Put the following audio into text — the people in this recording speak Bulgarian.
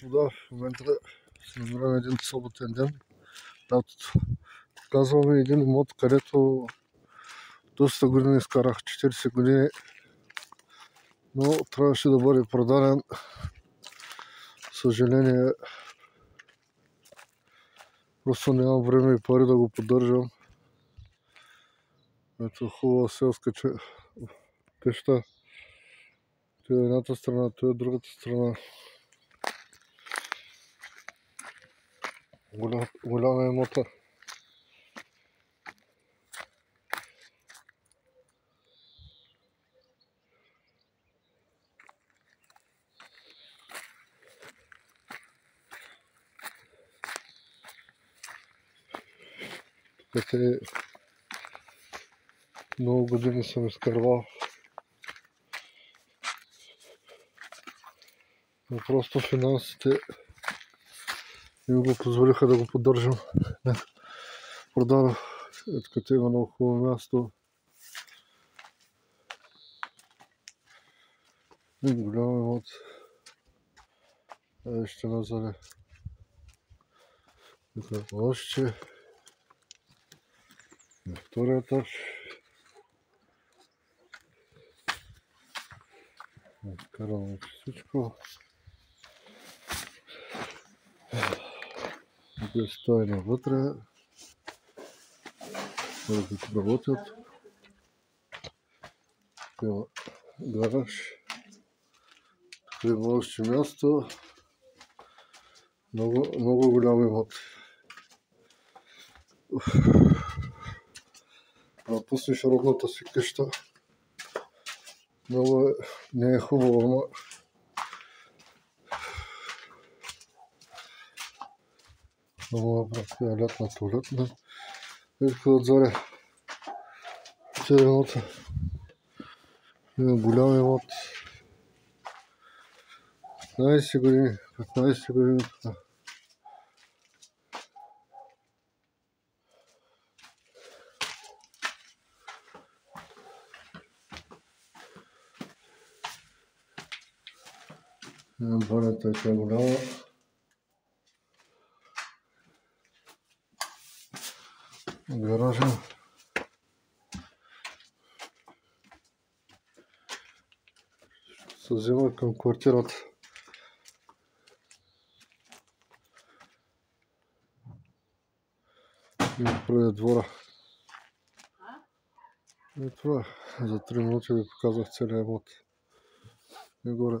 Да, в момента се намираме един съботен ден, лятото. Казваме един имот, където доста години изкарах, 40 години, но трябваше да бъде продаден. Съжаление, просто нямам време и пари да го поддържам. Ето хубава селска къща. Това е едната страна, това е другата страна. Голяма имота. Те много години съм изкарвал. Но просто финансите не го позволиха да го поддържам. Продадох, като има много хубаво място. Голям имот. Ще назаре. Още. На втория етаж. Карам всичко. Тук стои навътре. Хората работят. Тук има гараж. Тук има още място. Много голям имот. Напуснеш родната си къща. Много не е хубаво, ама много е лятна туалетна. Вижте отзаре. Това е имота. Има голям имот. 15 години. 15 години. Банята е голяма. Гаража. Се взема към квартирата. И прави двора. И това за 3 минути ви показах целия имот. И горе.